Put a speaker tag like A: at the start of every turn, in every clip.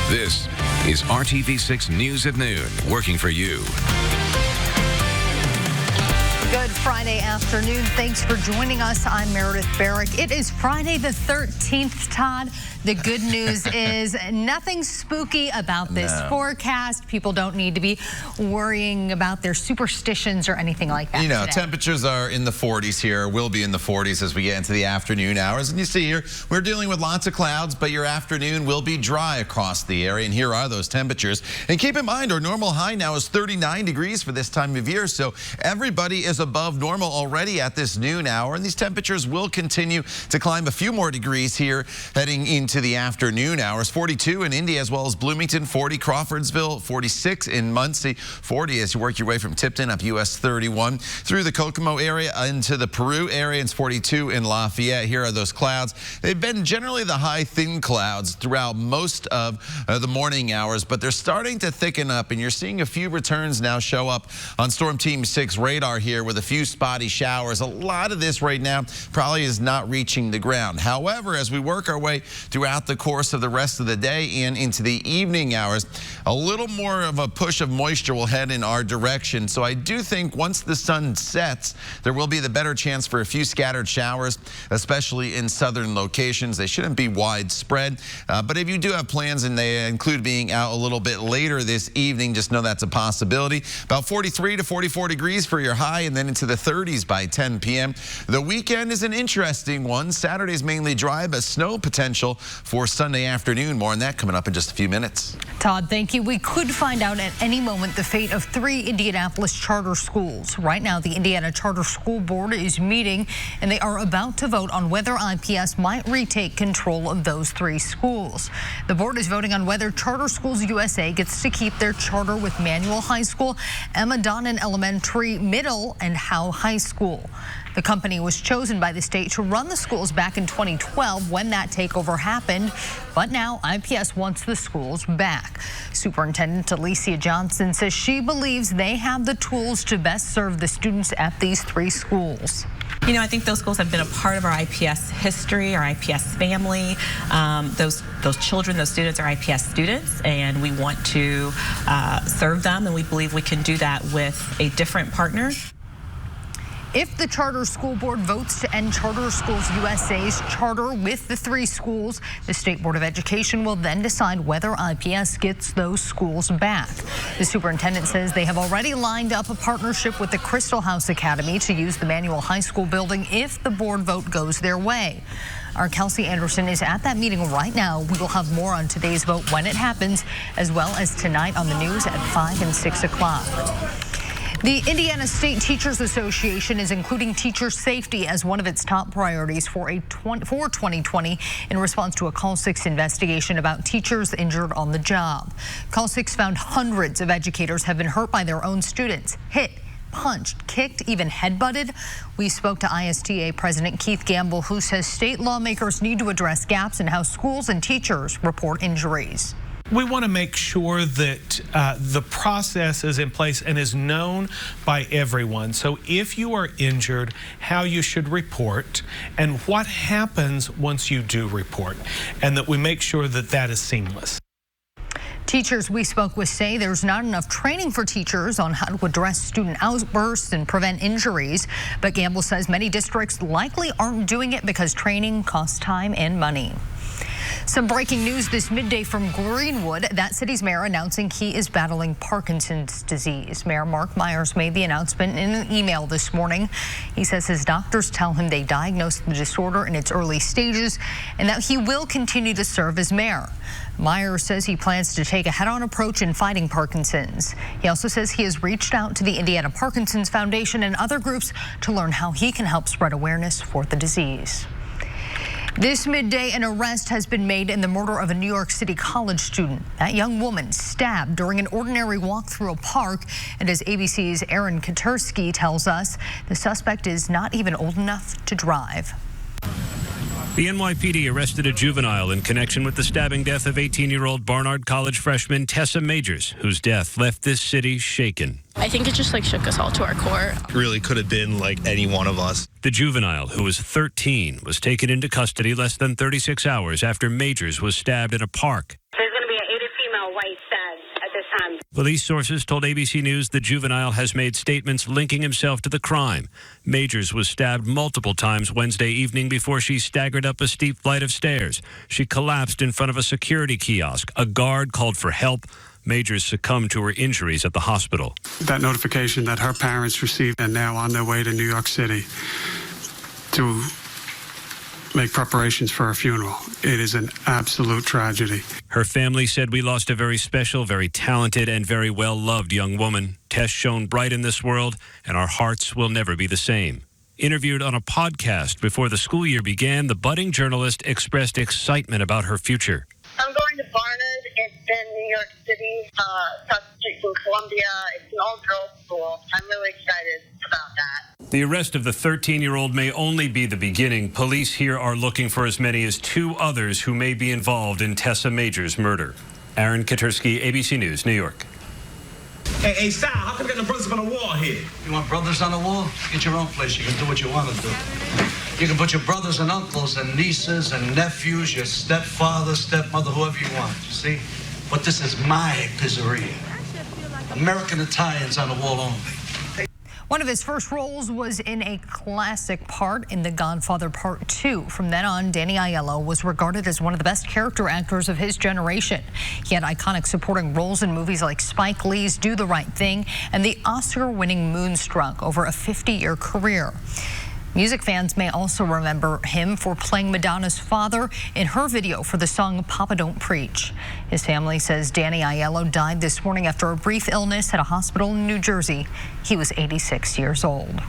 A: This is RTV6 News at Noon, working for you.
B: Good Friday afternoon. Thanks for joining us. I'm Meredith Barrick. It is Friday the 13th, Todd. The good news is nothing spooky about this forecast. People don't need to be worrying about their superstitions or anything like that.
C: You know,
B: today.
C: temperatures are in the 40s here, will be in the 40s as we get into the afternoon hours. And you see here, we're dealing with lots of clouds, but your afternoon will be dry across the area. And here are those temperatures. And keep in mind, our normal high now is 39 degrees for this time of year. So everybody is above normal already at this noon hour. And these temperatures will continue to climb a few more degrees here heading into the afternoon hours. 42 in Indy as well as Bloomington, 40 Crawfordsville, 46 in Muncie, 40 as you work your way from Tipton up US 31 through the Kokomo area into the Peru area. It's 42 in Lafayette. Here are those clouds. They've been generally the high thin clouds throughout most of the morning hours, but they're starting to thicken up, and you're seeing a few returns now show up on Storm Team 6 radar here with a few spotty showers. A lot of this right now probably is not reaching the ground. However, as we work our way throughout the course of the rest of the day and into the evening hours, a little more of a push of moisture will head in our direction. So I do think once the sun sets, there will be the better chance for a few scattered showers, especially in southern locations. They shouldn't be widespread, but if you do have plans and they include being out a little bit later this evening, just know that's a possibility. About 43 to 44 degrees for your high, and then into the 30s by 10 p.m. The weekend is an interesting one. Saturday's mainly dry, but snow potential for Sunday afternoon. More on that coming up in just a few minutes.
B: Todd, thank you. We could find out at any moment the fate of 3 Indianapolis charter schools. Right now, the Indiana Charter School Board is meeting, and they are about to vote on whether IPS might retake control of those 3 schools. The board is voting on whether Charter Schools USA gets to keep their charter with Manual High School, Emma Donnan Elementary, Middle, and Howe High School. The company was chosen by the state to run the schools back in 2012 when that takeover happened, but now IPS wants the schools back. Superintendent Alicia Johnson says she believes they have the tools to best serve the students at these 3 schools.
D: You know, I think those schools have been a part of our IPS history, our IPS family. Those children, those students are IPS students, and we want to serve them, and we believe we can do that with a different partner.
B: If the Charter School Board votes to end Charter Schools USA's charter with the 3 schools, the State Board of Education will then decide whether IPS gets those schools back. The superintendent says they have already lined up a partnership with the Crystal House Academy to use the Manual High School building if the board vote goes their way. Our Kelsey Anderson is at that meeting right now. We will have more on today's vote when it happens, as well as tonight on the news at 5 and 6 o'clock. The Indiana State Teachers Association is including teacher safety as one of its top priorities for 2020 in response to a Call 6 investigation about teachers injured on the job. Call 6 found hundreds of educators have been hurt by their own students, hit, punched, kicked, even headbutted. We spoke to ISTA President Keith Gamble, who says state lawmakers need to address gaps in how schools and teachers report injuries.
E: We want to make sure that the process is in place and is known by everyone. So if you are injured, how you should report and what happens once you do report, and that we make sure that that is seamless.
B: Teachers we spoke with say there's not enough training for teachers on how to address student outbursts and prevent injuries. But Gamble says many districts likely aren't doing it because training costs time and money. Some breaking news this midday from Greenwood. That city's mayor announcing he is battling Parkinson's disease. Mayor Mark Myers made the announcement in an email this morning. He says his doctors tell him they diagnosed the disorder in its early stages and that he will continue to serve as mayor. Myers says he plans to take a head-on approach in fighting Parkinson's. He also says he has reached out to the Indiana Parkinson's Foundation and other groups to learn how he can help spread awareness for the disease. This midday, an arrest has been made in the murder of a New York City college student. That young woman stabbed during an ordinary walk through a park. And as ABC's Aaron Katersky tells us, the suspect is not even old enough to drive.
F: The NYPD arrested a juvenile in connection with the stabbing death of 18-year-old Barnard College freshman Tessa Majors, whose death left this city shaken.
G: I think it just shook us all to our core.
H: Really could have been any one of us.
F: The juvenile, who was 13, was taken into custody less than 36 hours after Majors was stabbed in a park.
I: There's going to be an female white said at this time.
F: Police sources told ABC News the juvenile has made statements linking himself to the crime. Majors was stabbed multiple times Wednesday evening before she staggered up a steep flight of stairs. She collapsed in front of a security kiosk. A guard called for help. Majors succumbed to her injuries at the hospital.
J: That notification that her parents received and now on their way to New York City to make preparations for her funeral. It is an absolute tragedy.
F: Her family said, "We lost a very special, very talented, and very well-loved young woman. Tess shone bright in this world, and our hearts will never be the same." Interviewed on a podcast before the school year began, the budding journalist expressed excitement about her future.
I: I'm going to Barnard. It's in New York City, substitute in Columbia. It's an all-girls school. I'm really excited about that.
F: The arrest of the 13-year-old may only be the beginning. Police here are looking for as many as 2 others who may be involved in Tessa Majors' murder. Aaron Katersky, ABC News, New York.
K: Hey, Sal, how come we got no brothers on the wall here?
L: You want brothers on the wall? Get your own place. You can do what you want to do. You can put your brothers and uncles and nieces and nephews, your stepfather, stepmother, whoever you want, you see? But this is my pizzeria. American Italians on the wall only.
B: One of his first roles was in a classic part in The Godfather Part 2. From then on, Danny Aiello was regarded as one of the best character actors of his generation. He had iconic supporting roles in movies like Spike Lee's Do the Right Thing and the Oscar-winning Moonstruck over a 50-year career. Music fans may also remember him for playing Madonna's father in her video for the song Papa Don't Preach. His family says Danny Aiello died this morning after a brief illness at a hospital in New Jersey. He was 86 years old.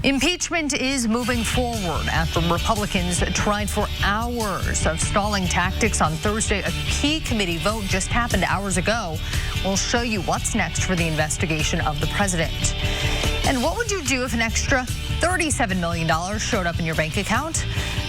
B: Impeachment is moving forward after Republicans tried for hours of stalling tactics on Thursday. A key committee vote just happened hours ago. We'll show you what's next for the investigation of the president. And what would you do if an extra $37 million showed up in your bank account?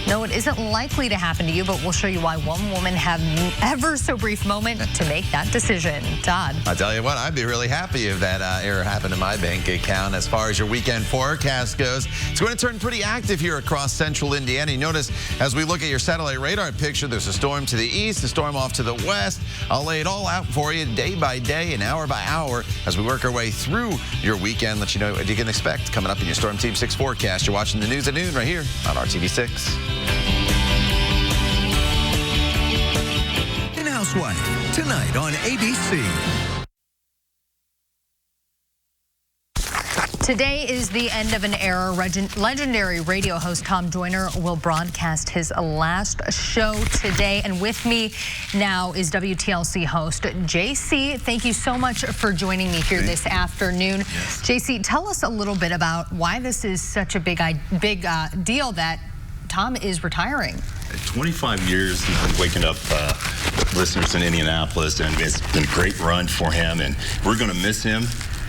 B: No, it isn't likely to happen to you, but we'll show you why one woman had an ever so brief moment to make that decision. Todd.
C: I'll tell you what, I'd be really happy if that error happened to my bank account. As far as your weekend forecast goes, it's going to turn pretty active here across central Indiana. You notice as we look at your satellite radar picture, there's a storm to the east, a storm off to the west. I'll lay it all out for you day by day and hour by hour as we work our way through your weekend. Let you know what you can expect coming up in your Storm Team 6 forecast. You're watching the news at noon right here on RTV6.
A: Housewife, tonight on ABC.
B: Today is the end of an era. Legendary radio host Tom Joyner will broadcast his last show today. And with me now is WTLC host JC. Thank you so much for joining me here this afternoon. Yes. JC, tell us a little bit about why this is such a big deal that Tom is retiring.
M: 25 years he's been waking up listeners in Indianapolis, and it's been a great run for him, and we're going to miss him.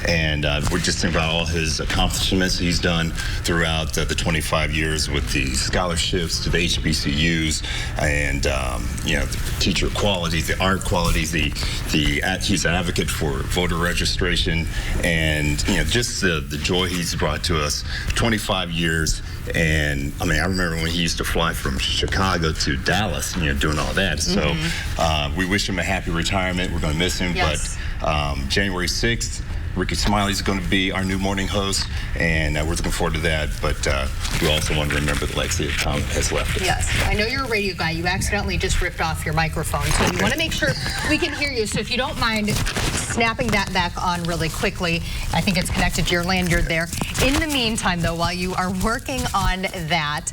M: And we're just thinking about all his accomplishments he's done throughout the 25 years with the scholarships to the HBCUs, and you know, the teacher qualities, the art qualities, he's an advocate for voter registration, and you know, just the joy he's brought to us. 25 years. And I mean, I remember when he used to fly from Chicago to Dallas, you know, doing all that. So we wish him a happy retirement. We're going to miss him. Yes. But January 6th, Ricky Smiley's going to be our new morning host, and we're looking forward to that. But we also want to remember that Lexi Tom has left us.
B: Yes, I know you're a radio guy. You accidentally just ripped off your microphone, so we want to make sure we can hear you. So if you don't mind snapping that back on really quickly, I think it's connected to your lanyard there. In the meantime, though, while you are working on that,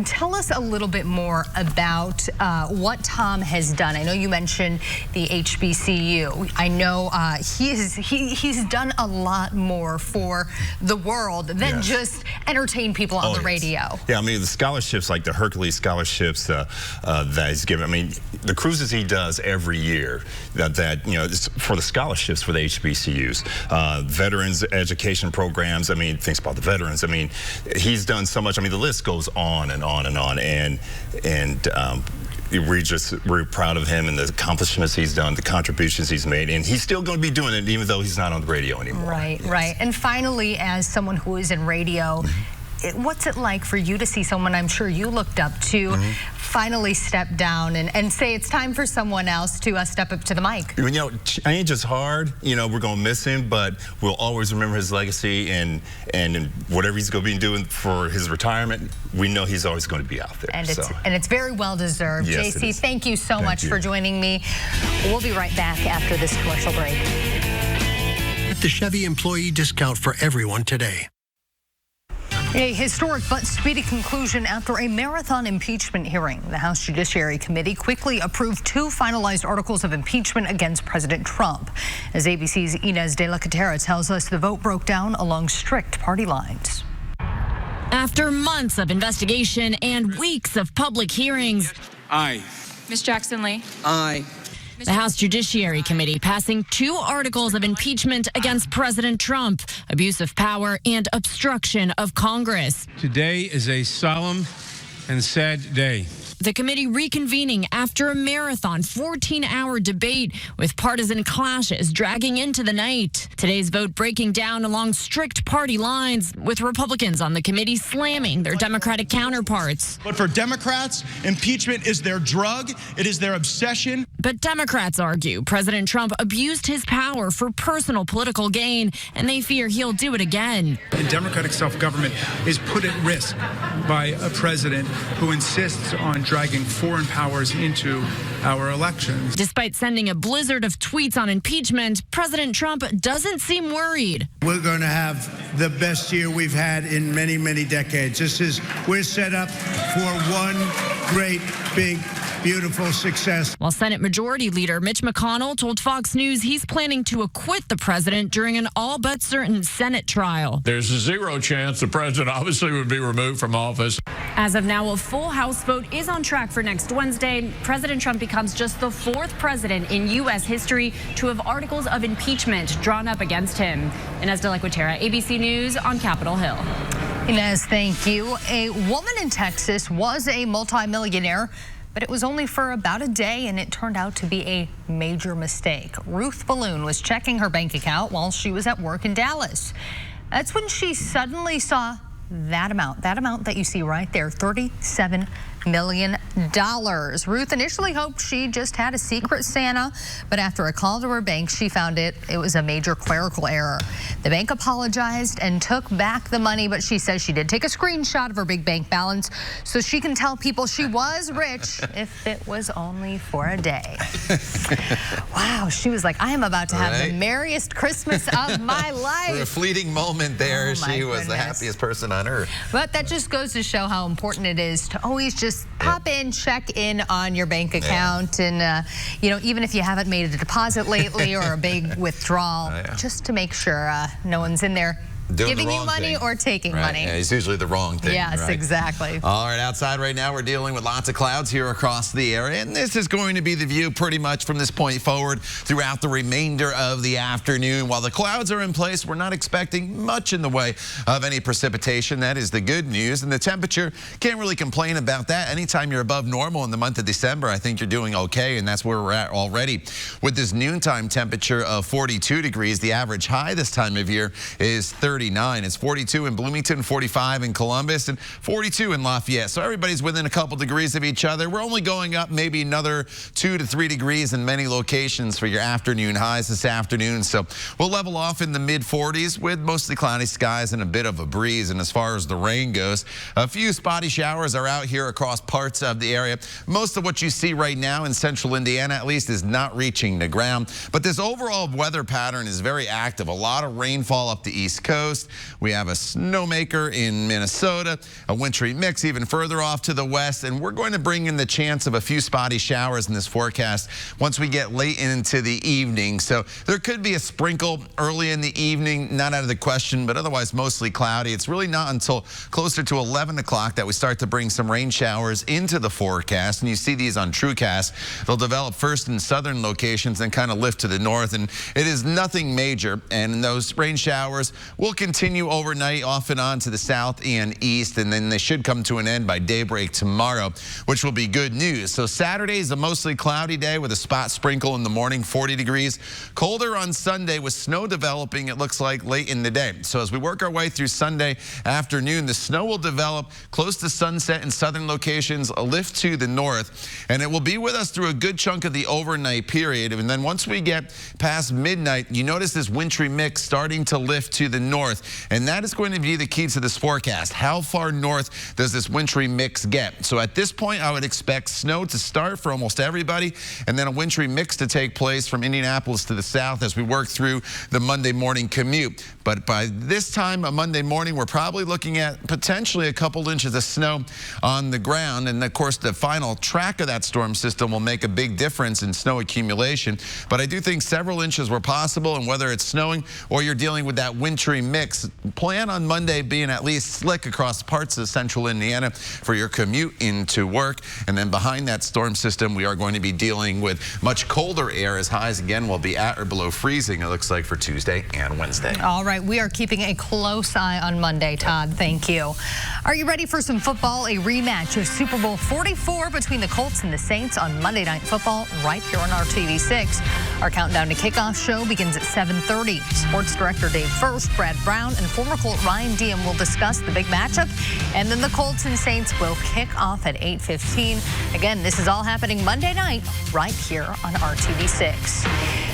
B: tell us a little bit more about what Tom has done. I know you mentioned the HBCU. I know he's done a lot more for the world than just entertain people on the radio.
M: Yeah, I mean, the scholarships, like the Hercules scholarships that he's given, I mean, the cruises he does every year, that you know, it's for the scholarships for the HBCUs, veterans education programs, I mean, things about the veterans, I mean, he's done so much. I mean, the list goes on and on and on, and we're proud of him and the accomplishments he's done, the contributions he's made, and he's still going to be doing it even though he's not on the radio anymore.
B: Right, right. And finally, as someone who is in radio, what's it like for you to see someone I'm sure you looked up to finally step down and say it's time for someone else to step up to the mic?
M: You know, change is hard. You know, we're going to miss him, but we'll always remember his legacy and whatever he's going to be doing for his retirement, we know he's always going to be out there.
B: And it's very well deserved.
M: Yes,
B: JC, thank you so much for joining me. We'll be right back after this commercial break.
N: Get the Chevy employee discount for everyone today.
B: A historic but speedy conclusion after a marathon impeachment hearing. The House Judiciary Committee quickly approved 2 finalized articles of impeachment against President Trump. As ABC's Inez de la Catera tells us, the vote broke down along strict party lines.
O: After months of investigation and weeks of public hearings.
P: Aye.
Q: Ms. Jackson Lee.
P: Aye.
O: The House Judiciary Committee passing 2 articles of impeachment against President Trump, abuse of power and obstruction of Congress.
P: Today is a solemn and sad day.
O: The committee reconvening after a marathon 14-hour debate with partisan clashes dragging into the night. Today's vote breaking down along strict party lines, with Republicans on the committee slamming their Democratic counterparts.
R: But for Democrats, impeachment is their drug. It is their obsession.
O: But Democrats argue President Trump abused his power for personal political gain, and they fear he'll do it again.
S: And Democratic self-government is put at risk by a president who insists on dragging foreign powers into our elections.
O: Despite sending a blizzard of tweets on impeachment, President Trump doesn't seem worried.
T: We're going to have the best year we've had in many, many decades. We're set up for one great, big, beautiful success.
O: While Senate Majority Leader Mitch McConnell told Fox News he's planning to acquit the president during an all but certain Senate trial.
U: There's a 0 chance the president obviously would be removed from office.
O: As of now, a full House vote is on track for next Wednesday. President Trump becomes just the 4th president in U.S. history to have articles of impeachment drawn up against him. Inez de la Catera, ABC News on Capitol Hill.
B: Inez, thank you. A woman in Texas was a multimillionaire, but it was only for about a day, and it turned out to be a major mistake. Ruth Balloon was checking her bank account while she was at work in Dallas. That's when she suddenly saw that amount that you see right there, $37 million. Ruth initially hoped she just had a secret Santa, but after a call to her bank, she found it was a major clerical error. The bank apologized and took back the money, but she says she did take a screenshot of her big bank balance so she can tell people she was rich if it was only for a day. Wow, she was like, I am about to have the merriest Christmas of my life.
C: For a fleeting moment there, she was the happiest person on earth.
B: But that just goes to show how important it is to always just pop in, check in on your bank account, and you know, even if you haven't made a deposit lately or a big withdrawal, just to make sure no one's in there giving you money or taking money.
C: Yeah, it's usually the wrong thing.
B: Yes, exactly.
C: All right, outside right now, we're dealing with lots of clouds here across the area, and this is going to be the view pretty much from this point forward throughout the remainder of the afternoon. While the clouds are in place, we're not expecting much in the way of any precipitation. That is the good news, and the temperature, can't really complain about that. Anytime you're above normal in the month of December, I think you're doing okay, and that's where we're at already. With this noontime temperature of 42 degrees, the average high this time of year is 39. It's 42 in Bloomington, 45 in Columbus, and 42 in Lafayette. So everybody's within a couple degrees of each other. We're only going up maybe another 2 to 3 degrees in many locations for your afternoon highs this afternoon. So we'll level off in the mid-40s with mostly cloudy skies and a bit of a breeze. And as far as the rain goes, a few spotty showers are out here across parts of the area. Most of what you see right now in central Indiana, at least, is not reaching the ground. But this overall weather pattern is very active. A lot of rainfall up the East Coast. We have a snowmaker in Minnesota, a wintry mix even further off to the west, and we're going to bring in the chance of a few spotty showers in this forecast once we get late into the evening. So there could be a sprinkle early in the evening, not out of the question, but otherwise mostly cloudy. It's really not until closer to 11 o'clock that we start to bring some rain showers into the forecast, and you see these on TrueCast. They'll develop first in southern locations and kind of lift to the north, and it is nothing major, and those rain showers will continue overnight off and on to the south and east, and then they should come to an end by daybreak tomorrow, which will be good news. So Saturday is a mostly cloudy day with a spot sprinkle in the morning, 40 degrees. Colder on Sunday with snow developing, it looks like, late in the day. So as we work our way through Sunday afternoon, the snow will develop close to sunset in southern locations, a lift to the north, and it will be with us through a good chunk of the overnight period. And then once we get past midnight, you notice this wintry mix starting to lift to the north, and that is going to be the key to this forecast. How far north does this wintry mix get? So at this point, I would expect snow to start for almost everybody, and then a wintry mix to take place from Indianapolis to the south as we work through the Monday morning commute. But by this time on Monday morning, we're probably looking at potentially a couple inches of snow on the ground. And of course, the final track of that storm system will make a big difference in snow accumulation. But I do think several inches were possible, and whether it's snowing or you're dealing with that wintry mix, plan on Monday being at least slick across parts of central Indiana for your commute into work. And then behind that storm system, we are going to be dealing with much colder air, as highs again will be at or below freezing, it looks like, for Tuesday and Wednesday.
B: All right, we are keeping a close eye on Monday, Todd. Thank you. Are you ready for some football? A rematch of Super Bowl 44 between the Colts and the Saints on Monday Night Football right here on RTV6. Our countdown to kickoff show begins at 7:30. Sports Director Dave First, Brad Brown, and former Colt Ryan Diem will discuss the big matchup, and then the Colts and Saints will kick off at 8:15. Again, this is all happening Monday night right here on RTV6.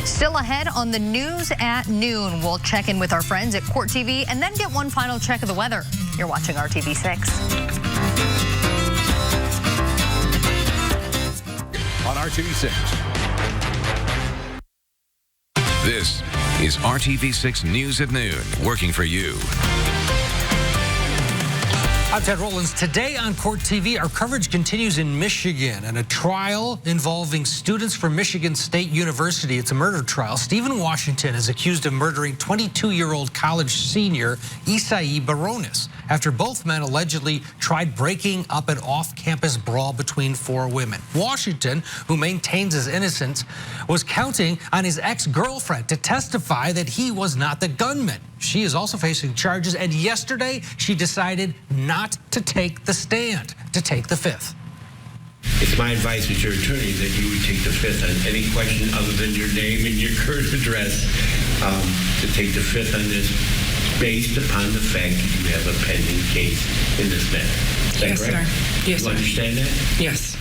B: Still ahead on the news at noon, we'll check in with our friends at Court TV and then get one final check of the weather. You're watching RTV6.
A: On RTV6. This is RTV6 News at Noon, working for you.
Q: I'm Ted Rollins. Today on Court TV, our coverage continues in Michigan and a trial involving students from Michigan State University. It's a murder trial. Stephen Washington is accused of murdering 22-year-old college senior Isai Baronis after both men allegedly tried breaking up an off-campus brawl between four women. Washington, who maintains his innocence, was counting on his ex-girlfriend to testify that he was not the gunman. She is also facing charges, and yesterday she decided not to take the stand, to take the fifth.
V: It's my advice as your attorney that you would take the fifth on any question other than your name and your current address, to take the fifth on this based upon the fact that you have a pending case in this matter. Is that correct?
Q: Sir. Yes,
V: you understand that?
Q: Yes.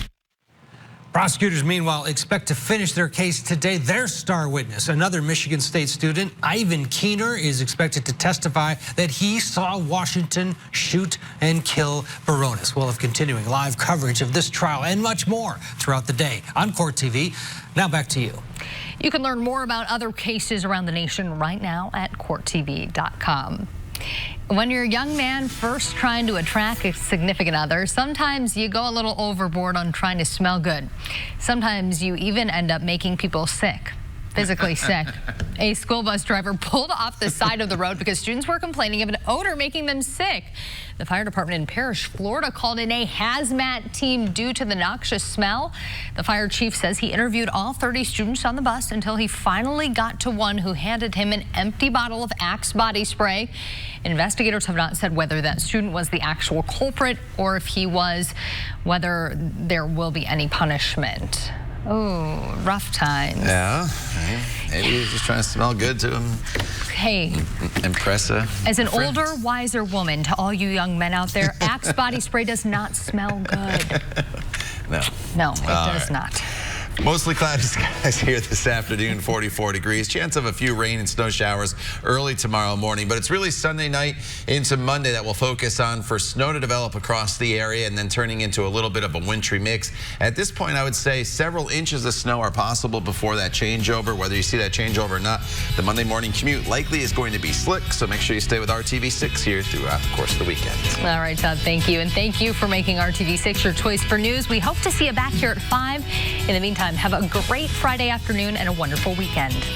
Q: Prosecutors, meanwhile, expect to finish their case today. Their star witness, another Michigan State student, Ivan Keener, is expected to testify that he saw Washington shoot and kill Baronis. We'll have continuing live coverage of this trial and much more throughout the day on Court TV. Now back to you.
B: You can learn more about other cases around the nation right now at courttv.com. When you're a young man first trying to attract a significant other, sometimes you go a little overboard on trying to smell good. Sometimes you even end up making people sick. Physically sick. A school bus driver pulled off the side of the road because students were complaining of an odor making them sick. The fire department in Parrish, Florida called in a hazmat team due to the noxious smell. The fire chief says he interviewed all 30 students on the bus until he finally got to one who handed him an empty bottle of Axe body spray. Investigators have not said whether that student was the actual culprit or if he was, whether there will be any punishment. Oh, rough times.
C: Yeah, maybe he's just trying to smell good to him.
B: Hey,
C: impress a
B: as an
C: friend.
B: older, wiser woman, to all you young men out there, Axe body spray does not smell good. No, it does not.
C: Mostly cloudy skies here this afternoon, 44 degrees. Chance of a few rain and snow showers early tomorrow morning. But it's really Sunday night into Monday that we'll focus on for snow to develop across the area and then turning into a little bit of a wintry mix. At this point, I would say several inches of snow are possible before that changeover. Whether you see that changeover or not, the Monday morning commute likely is going to be slick. So make sure you stay with RTV6 here throughout the course of the weekend.
B: All right, Todd, thank you. And thank you for making RTV6 your choice for news. We hope to see you back here at 5. In the meantime, have a great Friday afternoon and a wonderful weekend.